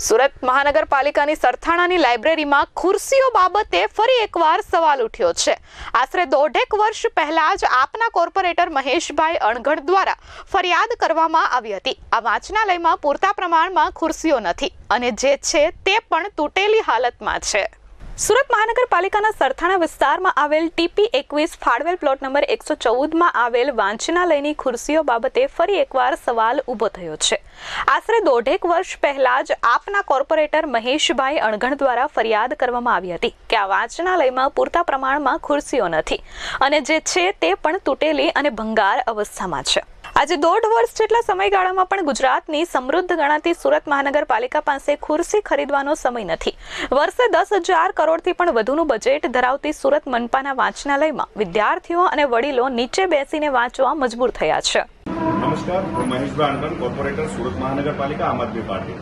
સુરત મહાનગરપાલિકાની સરથાણાની લાઇબ્રેરીમાં ખુરશીઓ બાબતે ફરી એકવાર સવાલ ઉઠ્યો છે। આશરે દોઢેક વર્ષ પહેલા જ આપના કોર્પોરેટર મહેશભાઈ અણઘડ દ્વારા ફરિયાદ કરવામાં આવી હતી। આ વાંચનાલયમાં પૂરતા પ્રમાણમાં ખુરશીઓ નથી અને જે છે તે પણ તૂટેલી હાલતમાં છે। સુરત મહાનગરપાલિકાના સરથાણા વિસ્તારમાં આવેલ TP21 ફાળવેલ પ્લોટ નંબર 114માં આવેલ વાંચનાલયની ખુરશીઓ બાબતે ફરી એકવાર સવાલ ઊભો થયો છે। આશરે દોઢેક વર્ષ પહેલા જ આપના કોર્પોરેટર મહેશભાઈ અણઘડ દ્વારા ફરિયાદ કરવામાં આવી હતી કે આ વાંચનાલયમાં પૂરતા પ્રમાણમાં ખુરશીઓ નથી અને જે છે તે પણ તૂટેલી અને ભંગાર અવસ્થામાં છે। આજે દોઢ વર્ષ જેટલા સમયગાળામાં પણ ગુજરાતની સમૃદ્ધ ગણાતી સુરત મહાનગરપાલિકા પાસે ખુરશી ખરીદવાનો સમય નથી। વર્ષે 10,000 કરોડથી પણ વધુનું બજેટ ધરાવતી સુરત મનપાના વાંચનાલયમાં વિદ્યાર્થીઓ અને વડીલો નીચે બેસીને વાંચવા મજબૂર થયા છે। નમસ્કાર, હું મહેશભાઈ અણઘડ, કોર્પોરેટર સુરત મહાનગરપાલિકા આમ આદમી પાર્ટી।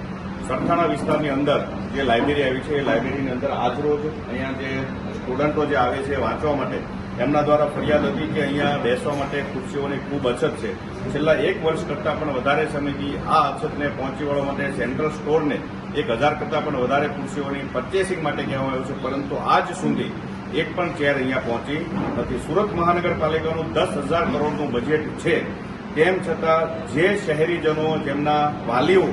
સરથાણા વિસ્તારની અંદર જે લાઇબ્રેરી આવી છે એ લાઇબ્રેરીની અંદર આજરોજ અહીંયા જે સ્ટુડન્ટો જે આવે છે વાંચવા માટે એમના દ્વારા ફરિયાદ હતી કે અહીંયા બેસવા માટે ખુરશીઓની ખૂબ અછત છે। છેલ્લા 1 વર્ષ કરતાં પણ વધારે સમયથી આ અછતને પહોંચી વળવા માટે સેન્ટ્રલ સ્ટોરને 1,000 કરતાં પણ વધારે ખુરશીઓની પરચેસિંગ માટે કહેવામાં આવ્યું છે, પરંતુ આજ સુધી એક પણ ચેર અહીંયા પહોંચી નથી। સુરત મહાનગરપાલિકાનું 10,000 કરોડનું બજેટ છે, તેમ છતાં જે શહેરીજનો જેમના વાલીઓ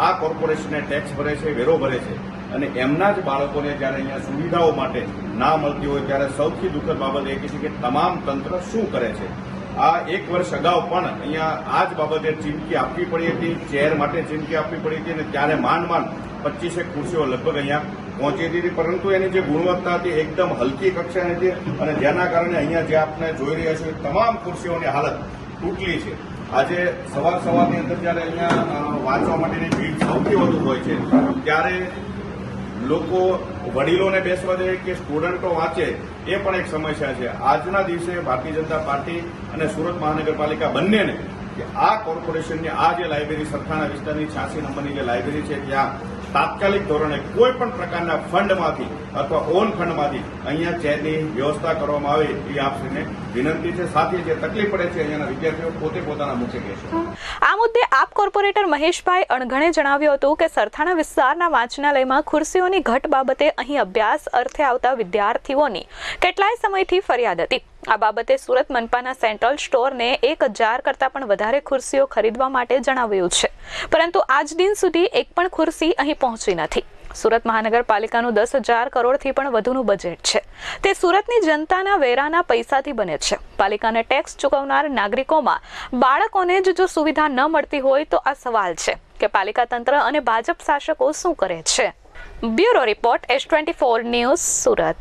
આ કોર્પોરેશનને ટેક્સ ભરે છે, વેરો ભરે છે અને એમના જ બાળકોને જ્યારે અહીંયા સુવિધાઓ માટે ના મળતી હોય ત્યારે સૌથી દુઃખદ બાબત એ છે કે તમામ તંત્ર શું કરે છે। આ 1 વર્ષ અગાઉ પણ અહીંયા આ જ બાબતે ચીમકી આપવી પડી હતી, ચેર માટે ચીમકી આપવી પડી હતી અને ત્યારે માંડ 25 ખુરશીઓ લગભગ અહીંયા પહોંચી હતી, પરંતુ એની જે ગુણવત્તા હતી એકદમ હલકી કક્ષાની હતી અને જેના કારણે અહીંયા જે આપણે જોઈ રહ્યા છો તમામ ખુરશીઓની હાલત તૂટલી છે। આજે સવારની અંદર જ્યારે અહીંયા વાંચવા માટેની ભીડ સૌથી વધુ હોય છે ત્યારે લોકો વડીલોને બેસવા દે કે સ્ટુડન્ટો વાંચે એ પણ એક સમસ્યા છે। આજના દિવસે ભારતીય જનતા પાર્ટી અને સુરત મહાનગરપાલિકા બંનેને કે આ કોર્પોરેશનની આ જે લાઇબ્રેરી સરથાણા વિસ્તારની 86 નંબરની જે લાઇબ્રેરી છે ત્યાં તાત્કાલિક ધોરણે કોઈ પણ પ્રકારના ફંડમાંથી અથવા ઓન ફંડમાંથી અહીંયા ચેરની વ્યવસ્થા કરવામાં આવે એ આપશ્રીને વિનંતી છે। સાથે જે તકલીફ પડે છે અહીંયાના વિદ્યાર્થીઓ પોતે પોતાના મુખ્ય કહેશે। આ મુદ્દે આપ કોર્પોરેટર મહેશભાઈ અણઘડે જણાવ્યું હતું કે સરથાણા વિસ્તારના વાંચનાલયમાં ખુરશીઓની ઘટ બાબતે અહીં અભ્યાસ અર્થે આવતા વિદ્યાર્થીઓની કેટલાય સમયથી ફરિયાદ હતી। આ બાબતે સુરત મનપાના સેન્ટ્રલ સ્ટોરને 1,000 કરતાં પણ વધારે ખુરશીઓ ખરીદવા માટે જણાવ્યું છે, પરંતુ આજ દિન સુધી એક પણ ખુરશી અહીં પહોંચી નથી। સુરત મહાનગરપાલિકાનું 10,000 કરોડથી પણ વધુનું બજેટ છે, તે સુરતની જનતાના વેરાના પૈસાથી બને છે। પાલિકાને ટેક્સ ચૂકવનાર નાગરિકોમાં બાળકોને જ જો સુવિધા ન મળતી હોય તો આ સવાલ છે કે પાલિકા તંત્ર અને ભાજપ શાસકો શું કરે છે। Bureau report S24 news, Surat.